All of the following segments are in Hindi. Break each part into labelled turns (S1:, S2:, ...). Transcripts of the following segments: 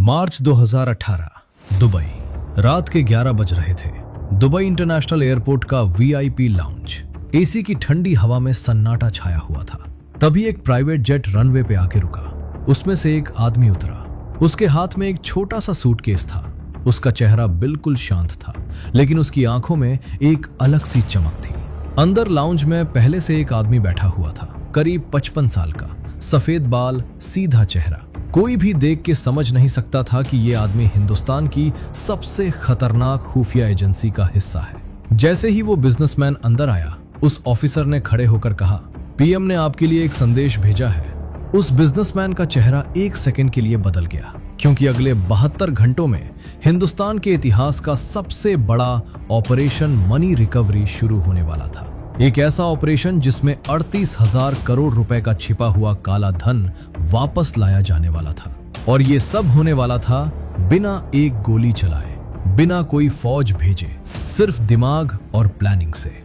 S1: मार्च 2018 दुबई। रात के 11 बज रहे थे। दुबई इंटरनेशनल एयरपोर्ट का वीआईपी लाउंज। एसी की ठंडी हवा में सन्नाटा छाया हुआ था। तभी एक प्राइवेट जेट रनवे पे आके रुका। उसमें से एक आदमी उतरा। उसके हाथ में एक छोटा सा सूटकेस था। उसका चेहरा बिल्कुल शांत था, लेकिन उसकी आंखों में एक अलग सी चमक थी। अंदर लाउंज में पहले से एक आदमी बैठा हुआ था, करीब 55 साल का, सफेद बाल, सीधा चेहरा। कोई भी देख के समझ नहीं सकता था कि ये आदमी हिंदुस्तान की सबसे खतरनाक खुफिया एजेंसी का हिस्सा है। जैसे ही वो बिजनेसमैन अंदर आया, उस ऑफिसर ने खड़े होकर कहा, पीएम ने आपके लिए एक संदेश भेजा है। उस बिजनेसमैन का चेहरा एक सेकंड के लिए बदल गया, क्योंकि अगले 72 घंटों में हिंदुस्तान के इतिहास का सबसे बड़ा ऑपरेशन मनी रिकवरी शुरू होने वाला था। एक ऐसा ऑपरेशन जिसमें 38,000 करोड़ रुपए का छिपा हुआ काला धन वापस लाया जाने वाला था। और ये सब होने वाला था बिना एक गोली चलाए, बिना कोई फौज भेजे, सिर्फ दिमाग और प्लानिंग से।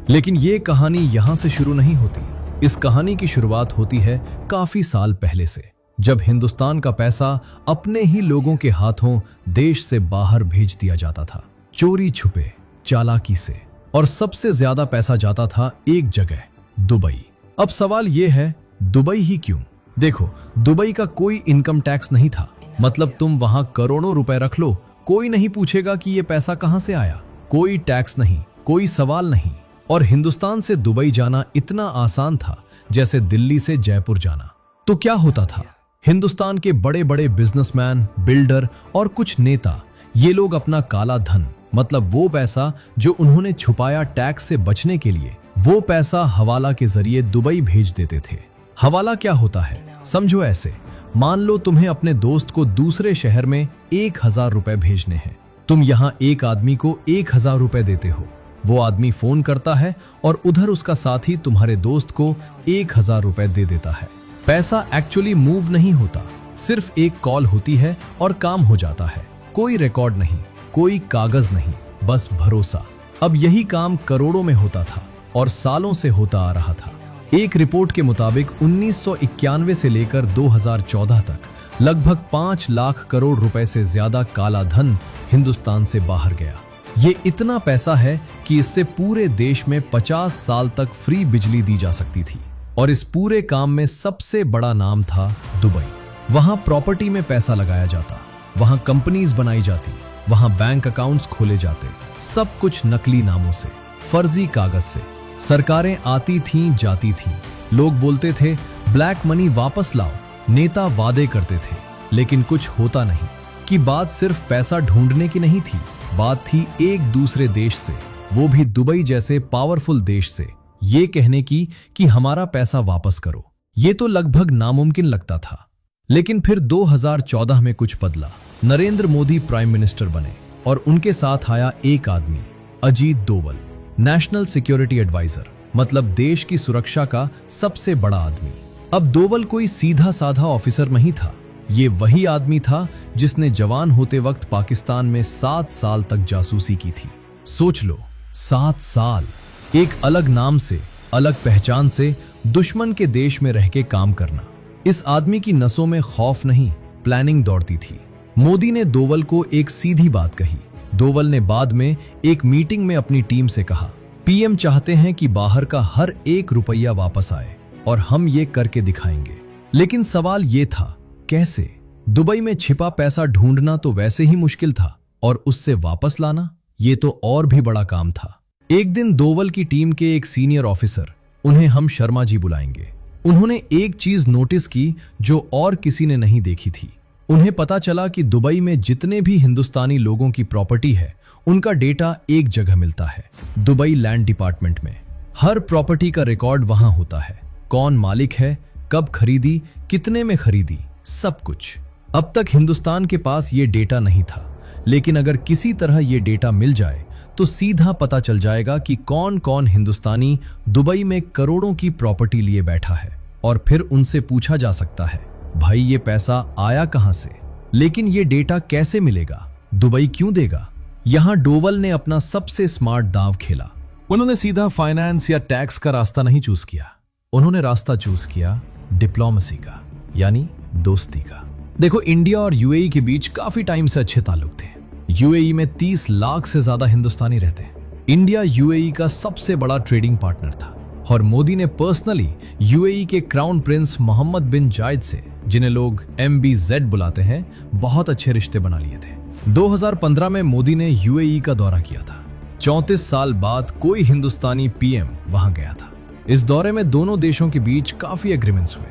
S1: लेकिन ये कहानी यहां से शुरू नहीं होती। इस कहानी की शुरुआत होती है काफी साल पहले से, जब हिंदुस्तान का पैसा अपने ही लोगों के हाथों देश से बाहर भेज दिया जाता था, चोरी छुपे, चालाकी से। और सबसे ज्यादा पैसा जाता था एक जगह, दुबई। अब सवाल यह है, दुबई ही क्यों? देखो, दुबई का कोई इनकम टैक्स नहीं था। मतलब तुम वहां करोड़ों रुपए रख लो, कोई नहीं पूछेगा कि यह पैसा कहां से आया। कोई टैक्स नहीं, कोई सवाल नहीं। और हिंदुस्तान से दुबई जाना इतना आसान था जैसे दिल्ली से जयपुर जाना। तो क्या होता था? हिंदुस्तान के बड़े बड़े बिजनेसमैन, बिल्डर और कुछ नेता, ये लोग अपना काला धन, मतलब वो पैसा जो उन्होंने छुपाया टैक्स से बचने के लिए, वो पैसा हवाला के जरिए दुबई भेज देते थे। हवाला क्या होता है? समझो ऐसे, मान लो तुम्हें अपने दोस्त को दूसरे शहर में 1,000 रुपए भेजने हैं। तुम यहाँ एक आदमी को 1,000 रुपए देते हो। वो आदमी फोन करता है और उधर उसका साथी तुम्हारे दोस्त को 1,000 रुपए दे देता है। पैसा एक्चुअली मूव नहीं होता, सिर्फ एक कॉल होती है और काम हो जाता है। कोई रिकॉर्ड नहीं, कोई कागज नहीं, बस भरोसा। अब यही काम करोड़ों में होता था और सालों से होता आ रहा था। एक रिपोर्ट के मुताबिक 1991 से लेकर 2014 तक लगभग 5 लाख करोड़ रुपए से ज्यादा काला धन हिंदुस्तान से बाहर गया। ये इतना पैसा है कि इससे पूरे देश में 50 साल तक फ्री बिजली दी जा सकती थी। और इस पूरे काम में सबसे बड़ा नाम था दुबई। वहां प्रॉपर्टी में पैसा लगाया जाता, वहां कंपनीज बनाई जाती, वहां बैंक अकाउंट्स खोले जाते, सब कुछ नकली नामों से, फर्जी कागज से। सरकारें आती थीं, जाती थीं। लोग बोलते थे ब्लैक मनी वापस लाओ, नेता वादे करते थे, लेकिन कुछ होता नहीं। कि बात सिर्फ पैसा ढूंढने की नहीं थी, बात थी एक दूसरे देश से, वो भी दुबई जैसे पावरफुल देश से, ये कहने की कि हमारा पैसा वापस करो। ये तो लगभग नामुमकिन लगता था। लेकिन फिर 2014 में कुछ बदला। नरेंद्र मोदी प्राइम मिनिस्टर बने और उनके साथ आया एक आदमी, Ajit Doval, national security adviser, मतलब देश की सुरक्षा का सबसे बड़ा आदमी। अब डोवल कोई सीधा साधा ऑफिसर नहीं था। ये वही आदमी था जिसने जवान होते वक्त पाकिस्तान में 7 साल तक जासूसी की थी। सोच लो, 7 साल एक अलग नाम से, अलग पहचान से, दुश्मन के देश में रह के काम करना। इस आदमी की नसों में खौफ नहीं, प्लानिंग दौड़ती थी। मोदी ने डोवल को एक सीधी बात कही। डोवल ने बाद में एक मीटिंग में अपनी टीम से कहा, पीएम चाहते हैं कि बाहर का हर एक रुपया वापस आए और हम ये करके दिखाएंगे। लेकिन सवाल ये था, कैसे? दुबई में छिपा पैसा ढूंढना तो वैसे ही मुश्किल था, और उससे वापस लाना, ये तो और भी बड़ा काम था। एक दिन डोवल की टीम के एक सीनियर ऑफिसर, उन्हें हम शर्मा जी बुलाएंगे, उन्होंने एक चीज नोटिस की जो और किसी ने नहीं देखी थी। उन्हें पता चला कि दुबई में जितने भी हिंदुस्तानी लोगों की प्रॉपर्टी है, उनका डेटा एक जगह मिलता है, दुबई लैंड डिपार्टमेंट में। हर प्रॉपर्टी का रिकॉर्ड वहां होता है, कौन मालिक है, कब खरीदी, कितने में खरीदी, सब कुछ। अब तक हिंदुस्तान के पास ये डेटा नहीं था, लेकिन अगर किसी तरह ये डेटा मिल जाए तो सीधा पता चल जाएगा कि कौन कौन हिंदुस्तानी दुबई में करोड़ों की प्रॉपर्टी लिए बैठा है। और फिर उनसे पूछा जा सकता है, भाई ये पैसा आया कहां से? लेकिन ये डेटा कैसे मिलेगा? दुबई क्यों देगा? यहां डोवल ने अपना सबसे स्मार्ट दांव खेला। उन्होंने सीधा फाइनेंस या टैक्स का रास्ता नहीं चूज किया, उन्होंने रास्ता चूज किया डिप्लोमेसी का, यानी दोस्ती का। देखो, इंडिया और यूएई के बीच काफी टाइम से अच्छे ताल्लुक थे। यूएई में 30 लाख से ज्यादा हिंदुस्तानी रहते हैं। इंडिया यूएई का सबसे बड़ा ट्रेडिंग पार्टनर था और मोदी ने पर्सनली यूएई के क्राउन प्रिंस मोहम्मद बिन जायद से, जिन्हें लोग MBZ बुलाते हैं, बहुत अच्छे रिश्ते बना लिए थे। 2015 में मोदी ने यूएई का दौरा किया था। 34 साल बाद कोई हिंदुस्तानी PM वहां गया था। इस दौरे में दोनों देशों के बीच काफी एग्रीमेंट्स हुए,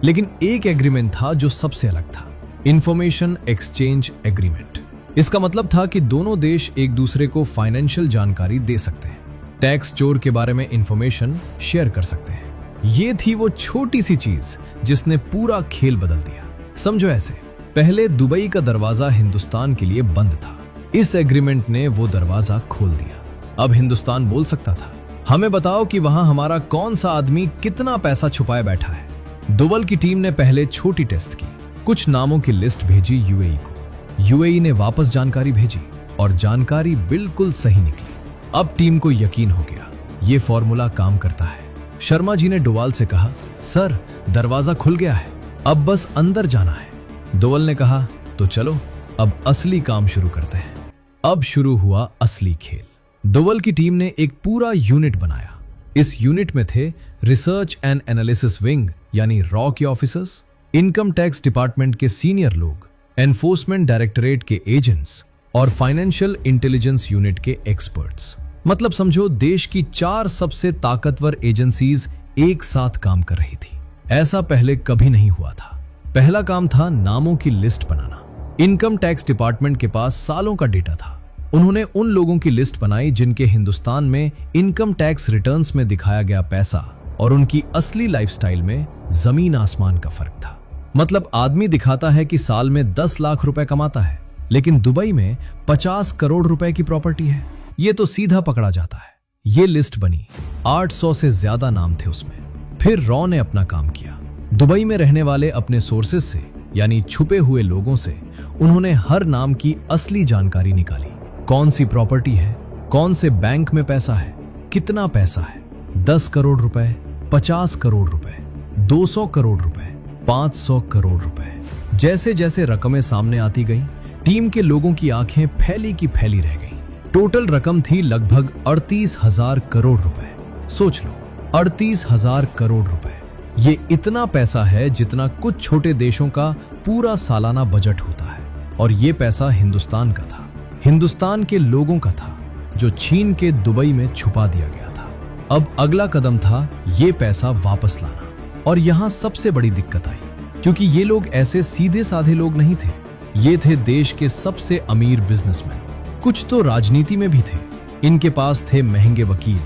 S1: लेकिन एक एग्रीमेंट था जो सबसे अलग था, इंफॉर्मेशन एक्सचेंज एग्रीमेंट। इसका मतलब था कि दोनों देश एक दूसरे को फाइनेंशियल जानकारी दे सकते हैं, टैक्स चोर के बारे में इंफॉर्मेशन शेयर कर सकते हैं। ये थी वो छोटी सी चीज जिसने पूरा खेल बदल दिया। समझो ऐसे, पहले दुबई का दरवाजा हिंदुस्तान के लिए बंद था। इस एग्रीमेंट ने वो दरवाजा खोल दिया। अब हिंदुस्तान बोल सकता था, हमें बताओ कि वहां हमारा कौन सा आदमी कितना पैसा छुपाए बैठा है। दुबल की टीम ने पहले छोटी टेस्ट की, कुछ नामों की लिस्ट भेजी यूएई को। यूएई ने वापस जानकारी भेजी और जानकारी बिल्कुल सही निकली। अब टीम को यकीन हो गया, ये फॉर्मूला काम करता है। शर्मा जी ने डोवाल से कहा, सर दरवाजा खुल गया है, अब बस अंदर जाना है। डोवाल ने कहा, तो चलो अब असली काम शुरू करते हैं। अब शुरू हुआ असली खेल। डोवाल की टीम ने एक पूरा यूनिट बनाया। इस यूनिट में थे रिसर्च एंड एनालिसिस विंग यानी रॉ के ऑफिसर्स, इनकम टैक्स डिपार्टमेंट के सीनियर लोग, एनफोर्समेंट डायरेक्टरेट के एजेंट्स और फाइनेंशियल इंटेलिजेंस यूनिट के एक्सपर्ट्स। मतलब समझो, देश की 4 सबसे ताकतवर एजेंसीज एक साथ काम कर रही थी। ऐसा पहले कभी नहीं हुआ था। पहला काम था नामों की लिस्ट बनाना। इनकम टैक्स डिपार्टमेंट के पास सालों का डेटा था। उन्होंने उन लोगों की लिस्ट बनाई जिनके हिंदुस्तान में इनकम टैक्स रिटर्न्स में दिखाया गया पैसा और उनकी असली लाइफस्टाइल में जमीन आसमान का फर्क था। मतलब आदमी दिखाता है कि साल में 10 लाख रुपए कमाता है, लेकिन दुबई में 50 करोड़ रुपए की प्रॉपर्टी है। ये तो सीधा पकड़ा जाता है। ये लिस्ट बनी, 800 से ज्यादा नाम थे उसमें। फिर रॉ ने अपना काम किया। दुबई में रहने वाले अपने सोर्सेज से, यानी छुपे हुए लोगों से, उन्होंने हर नाम की असली जानकारी निकाली। कौन सी प्रॉपर्टी है, कौन से बैंक में पैसा है, कितना पैसा है, 10 करोड़ रुपए, 50 करोड़ रुपए, 200 करोड़ रुपए, 500 करोड़ रुपए। जैसे जैसे रकमें सामने आती गईं, टीम के लोगों की आंखें फैली की फैली रह गईं। टोटल रकम थी लगभग 38,000 करोड़ रुपए। सोच लो, 38,000 करोड़ रुपए। ये इतना पैसा है जितना कुछ छोटे देशों का पूरा सालाना बजट होता है। और ये पैसा हिंदुस्तान का था, हिंदुस्तान के लोगों का था, जो छीन के दुबई में छुपा दिया गया था। अब अगला कदम था ये पैसा वापस लाना। और यहां सबसे बड़ी दिक्कत आई, क्योंकि ये लोग ऐसे सीधे साधे लोग नहीं थे। ये थे देश के सबसे अमीर बिजनेसमैन। कुछ तो राजनीति में भी थे। इनके पास थे महंगे वकील,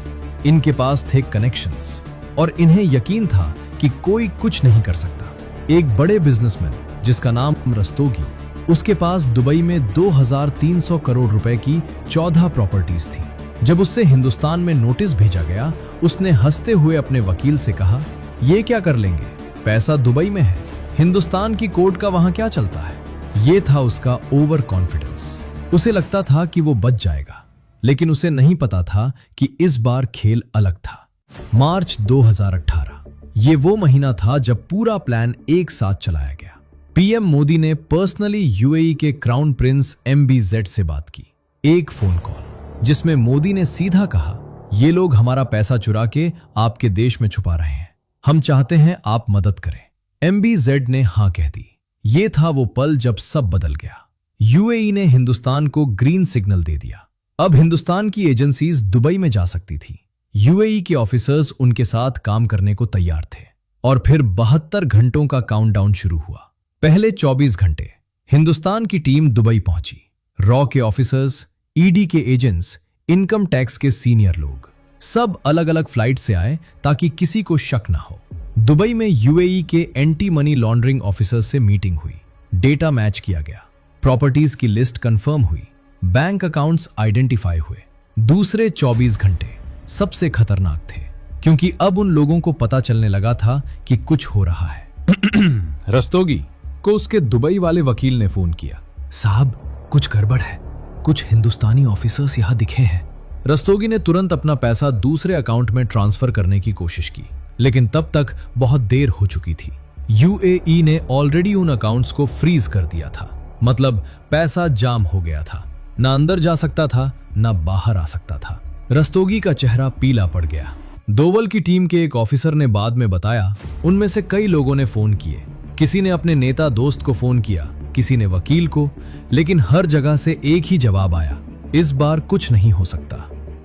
S1: इनके पास थे कनेक्शंस, और इन्हें यकीन था कि कोई कुछ नहीं कर सकता। एक बड़े बिजनेसमैन जिसका नाम रस्तोगी, उसके पास दुबई में 2300 करोड़ रुपए की 14 प्रॉपर्टीज थी। जब उससे हिंदुस्तान में नोटिस भेजा गया, उसने हंसते हुए अपने वकील से कहा, ये क्या कर लेंगे, पैसा दुबई में है, हिंदुस्तान की कोर्ट का वहां क्या चलता है। ये था उसका ओवर कॉन्फिडेंस। उसे लगता था कि वो बच जाएगा, लेकिन उसे नहीं पता था कि इस बार खेल अलग था। मार्च 2018, ये वो महीना था जब पूरा प्लान एक साथ चलाया गया। पीएम मोदी ने पर्सनली यूएई के क्राउन प्रिंस MBZ से बात की। एक फोन कॉल जिसमें मोदी ने सीधा कहा, ये लोग हमारा पैसा चुरा के आपके देश में छुपा रहे हैं, हम चाहते हैं आप मदद करें। MBZ ने हां कह दी। ये था वो पल जब सब बदल गया। यूएई ने हिंदुस्तान को ग्रीन सिग्नल दे दिया। अब हिंदुस्तान की एजेंसीज दुबई में जा सकती थी। यूएई के ऑफिसर्स उनके साथ काम करने को तैयार थे। और फिर 72 घंटों का काउंटडाउन शुरू हुआ। पहले 24 घंटे हिंदुस्तान की टीम दुबई पहुंची। रॉ के ऑफिसर्स, ईडी के एजेंट्स, इनकम टैक्स के सीनियर लोग, सब अलग अलग फ्लाइट से आए ताकि किसी को शक ना हो। दुबई में यूएई के एंटी मनी लॉन्ड्रिंग ऑफिसर्स से मीटिंग हुई। डेटा मैच किया गया, प्रॉपर्टीज की लिस्ट कंफर्म हुई, बैंक अकाउंट्स आइडेंटिफाई हुए। दूसरे 24 घंटे सबसे खतरनाक थे, क्योंकि अब उन लोगों को पता चलने लगा था कि कुछ हो रहा है। रस्तोगी को उसके दुबई वाले वकील ने फोन किया, साहब कुछ गड़बड़ है, कुछ हिंदुस्तानी ऑफिसर्स यहां दिखे हैं। रस्तोगी ने तुरंत अपना पैसा दूसरे अकाउंट में ट्रांसफर करने की कोशिश की, लेकिन तब तक बहुत देर हो चुकी थी। यूएई ने ऑलरेडी उन अकाउंट्स को फ्रीज कर दिया था, मतलब पैसा जाम हो गया था, ना अंदर जा सकता था ना बाहर आ सकता था। रस्तोगी का चेहरा पीला पड़ गया। दोवल की टीम के एक ऑफिसर ने बाद में बताया, उनमें से कई लोगों ने फोन किए। किसी ने अपने नेता दोस्त को फोन किया, किसी ने वकील को, लेकिन हर जगह से एक ही जवाब आया, इस बार कुछ नहीं हो सकता।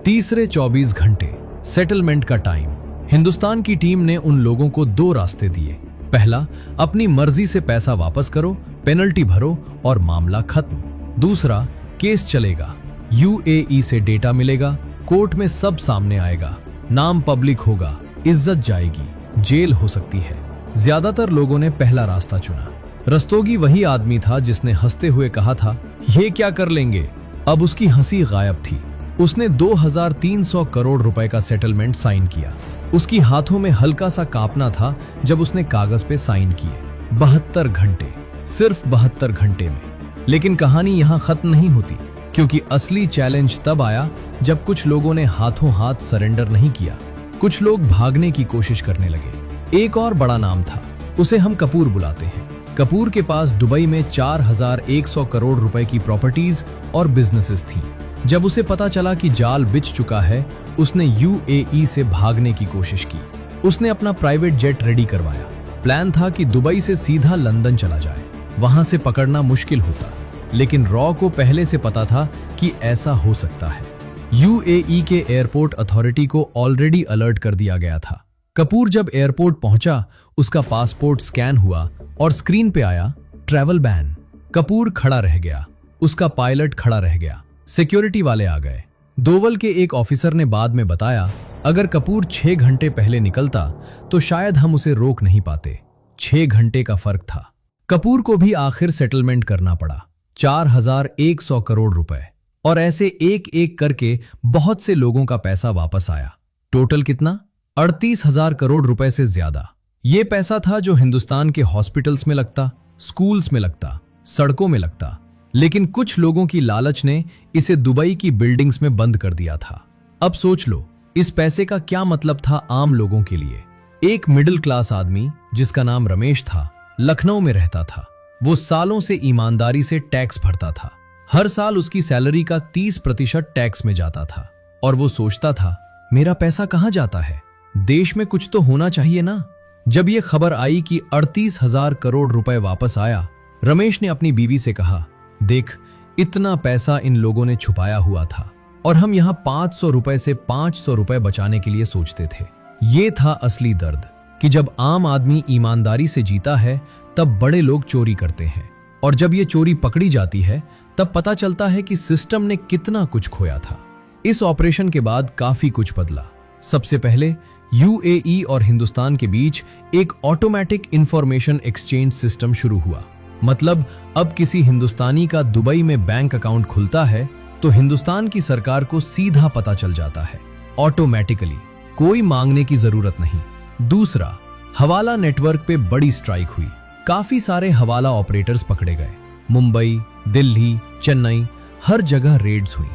S1: तीसरे 24 घंटे सेटलमेंट का टाइम। हिंदुस्तान की टीम ने उन लोगों को 2 रास्ते दिए। पहला, अपनी मर्जी से पैसा वापस करो, पेनल्टी भरो और मामला खत्म। दूसरा, केस चलेगा, यूएई से डेटा मिलेगा, कोर्ट में सब सामने आएगा, नाम पब्लिक होगा, इज्जत जाएगी, जेल हो सकती है। ज्यादातर लोगों ने पहला रास्ता चुना। रस्तोगी वही आदमी था जिसने हंसते हुए कहा था, ये क्या कर लेंगे। अब उसकी हंसी गायब थी। उसने 2300 करोड़ रुपए का सेटलमेंट साइन किया। उसकी हाथों में हल्का सा कांपना था जब उसने कागज पे साइन किए। 72 घंटे, सिर्फ 72 घंटे में। लेकिन कहानी यहां खत्म नहीं होती, क्योंकि असली चैलेंज तब आया जब कुछ लोगों ने हाथों हाथ सरेंडर नहीं किया। कुछ लोग भागने की कोशिश करने लगे। एक और बड़ा नाम था, उसे हम कपूर बुलाते हैं। कपूर के पास दुबई में 4100 करोड़ रुपए की प्रॉपर्टीज और बिजनेसेस थी। जब उसे पता चला कि जाल बिछ चुका है, उसने यूएई से भागने की कोशिश की। उसने अपना प्राइवेट जेट रेडी करवाया। प्लान था कि दुबई से सीधा लंदन चला जाए। वहां से पकड़ना मुश्किल होता, लेकिन रॉ को पहले से पता था कि ऐसा हो सकता है। यूएई के एयरपोर्ट अथॉरिटी को ऑलरेडी अलर्ट कर दिया गया था। कपूर जब एयरपोर्ट पहुंचा, उसका पासपोर्ट स्कैन हुआ और स्क्रीन पे आया, ट्रैवल बैन। कपूर खड़ा रह गया, उसका पायलट खड़ा रह गया, सिक्योरिटी वाले आ गए। दोवल के एक ऑफिसर ने बाद में बताया, अगर कपूर 6 घंटे पहले निकलता तो शायद हम उसे रोक नहीं पाते। 6 घंटे का फर्क था। कपूर को भी आखिर सेटलमेंट करना पड़ा, 4100 करोड़ रुपए। और ऐसे एक एक करके बहुत से लोगों का पैसा वापस आया। टोटल कितना? 38,000 करोड़ रुपए से ज्यादा। ये पैसा था जो हिंदुस्तान के हॉस्पिटल्स में लगता, स्कूल्स में लगता, सड़कों में लगता। लेकिन कुछ लोगों की लालच ने इसे दुबई की बिल्डिंग्स में बंद कर दिया था। अब सोच लो, इस पैसे का क्या मतलब था आम लोगों के लिए। एक मिडिल क्लास आदमी जिसका नाम रमेश था, लखनऊ में रहता था। वो सालों से ईमानदारी से टैक्स भरता था। हर साल उसकी सैलरी का 30% टैक्स में जाता था। और वो सोचता था, मेरा पैसा कहां जाता है? देश में कुछ तो होना चाहिए ना। जब ये खबर आई कि 38,000 करोड़ रुपए वापस आया, रमेश ने अपनी बीवी से कहा, देख, इतना पैसा इन लोगों ने छुपाया हुआ था और हम यहाँ 500 रुपए से 500 रुपए बचाने के लिए सोचते थे। ये था असली दर्द कि जब आम आदमी ईमानदारी से जीता है तब बड़े लोग चोरी करते हैं, और जब ये चोरी पकड़ी जाती है तब पता चलता है कि सिस्टम ने कितना कुछ खोया था। इस ऑपरेशन के बाद काफी कुछ बदला। सबसे पहले यूएई और हिंदुस्तान के बीच एक ऑटोमेटिक इंफॉर्मेशन एक्सचेंज सिस्टम शुरू हुआ। मतलब अब किसी हिंदुस्तानी का दुबई में बैंक अकाउंट खुलता है तो हिंदुस्तान की सरकार को सीधा पता चल जाता है, ऑटोमेटिकली, कोई मांगने की जरूरत नहीं। दूसरा, हवाला नेटवर्क पे बड़ी स्ट्राइक हुई। काफी सारे हवाला ऑपरेटर्स पकड़े गए। मुंबई, दिल्ली, चेन्नई, हर जगह रेड्स हुई।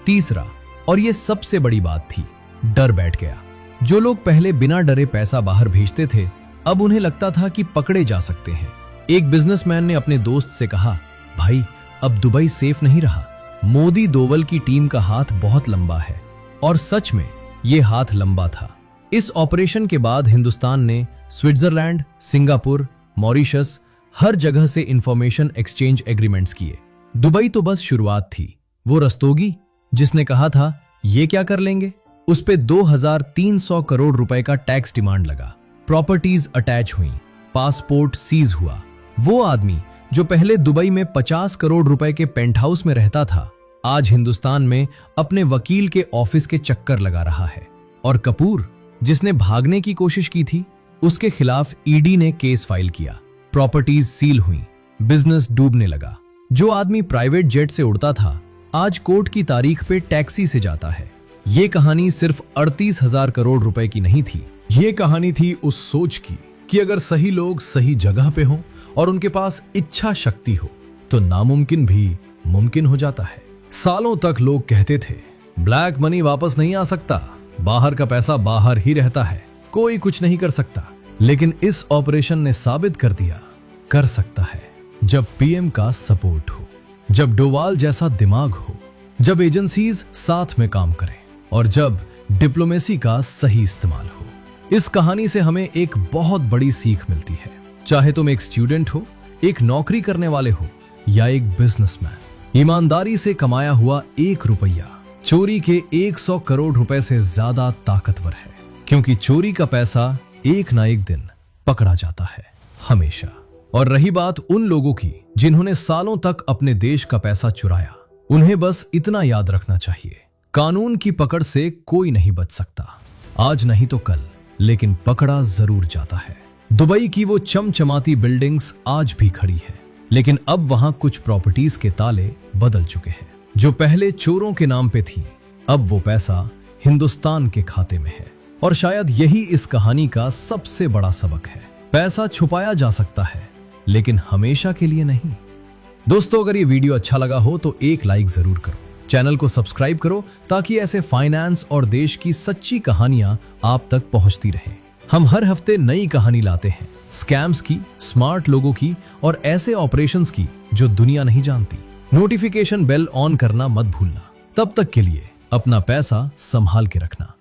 S1: तीसरा, और ये सबसे बड़ी बात थी, डर बैठ गया। जो लोग पहले बिना डरे पैसा बाहर भेजते थे, अब उन्हें लगता था कि पकड़े जा सकते हैं। एक बिजनेसमैन ने अपने दोस्त से कहा, भाई, अब दुबई सेफ नहीं रहा। मोदी दोवल की टीम का हाथ बहुत लंबा है। और सच में ये हाथ लंबा था। इस ऑपरेशन के बाद हिंदुस्तान ने स्विट्जरलैंड, सिंगापुर, मॉरिशस, हर जगह से इंफॉर्मेशन एक्सचेंज एग्रीमेंट्स किए। दुबई तो बस शुरुआत थी। वो रस्तोगी जिसने कहा था, ये क्या कर लेंगे, उस पे 2300 करोड़ रुपए का टैक्स डिमांड लगा। प्रॉपर्टीज अटैच हुई, पासपोर्ट सीज हुआ। वो आदमी जो पहले दुबई में 50 करोड़ रुपए के पेंट हाउस में रहता था, आज हिंदुस्तान में अपने वकील के ऑफिस के चक्कर लगा रहा है। और कपूर, जिसने भागने की कोशिश की थी, उसके खिलाफ ईडी ने केस फाइल किया। प्रॉपर्टीज सील हुई, बिजनेस डूबने लगा। जो आदमी प्राइवेट जेट से उड़ता था, आज कोर्ट की तारीख पे टैक्सी से जाता है। ये कहानी सिर्फ 38,000 करोड़ रुपए की नहीं थी। ये कहानी थी उस सोच की कि अगर सही लोग सही जगह पे हों और उनके पास इच्छा शक्ति हो तो नामुमकिन भी मुमकिन हो जाता है। सालों तक लोग कहते थे, ब्लैक मनी वापस नहीं आ सकता, बाहर का पैसा बाहर ही रहता है, कोई कुछ नहीं कर सकता। लेकिन इस ऑपरेशन ने साबित कर दिया कर सकता है जब पीएम का सपोर्ट हो, जब डोवाल जैसा दिमाग हो, जब एजेंसीज साथ में काम करें और जब डिप्लोमेसी का सही इस्तेमाल हो। इस कहानी से हमें एक बहुत बड़ी सीख मिलती है। चाहे तुम एक स्टूडेंट हो, एक नौकरी करने वाले हो या एक बिजनेसमैन, ईमानदारी से कमाया हुआ 1 रुपया चोरी के 100 करोड़ रुपए से ज्यादा ताकतवर है, क्योंकि चोरी का पैसा एक ना एक दिन पकड़ा जाता है, हमेशा। और रही बात उन लोगों की जिन्होंने सालों तक अपने देश का पैसा चुराया, उन्हें बस इतना याद रखना चाहिए, कानून की पकड़ से कोई नहीं बच सकता, आज नहीं तो कल, लेकिन पकड़ा जरूर जाता है। दुबई की वो चमचमाती बिल्डिंग्स आज भी खड़ी है, लेकिन अब वहां कुछ प्रॉपर्टीज के ताले बदल चुके हैं। जो पहले चोरों के नाम पे थी, अब वो पैसा हिंदुस्तान के खाते में है। और शायद यही इस कहानी का सबसे बड़ा सबक है। पैसा छुपाया जा सकता है, लेकिन हमेशा के लिए नहीं। दोस्तों, अगर ये वीडियो अच्छा लगा हो तो एक लाइक जरूर करो, चैनल को सब्सक्राइब करो ताकि ऐसे फाइनेंस और देश की सच्ची कहानियां आप तक पहुंचती रहें। हम हर हफ्ते नई कहानी लाते हैं, स्कैम्स की, स्मार्ट लोगों की और ऐसे ऑपरेशंस की जो दुनिया नहीं जानती। नोटिफिकेशन बेल ऑन करना मत भूलना। तब तक के लिए अपना पैसा संभाल के रखना।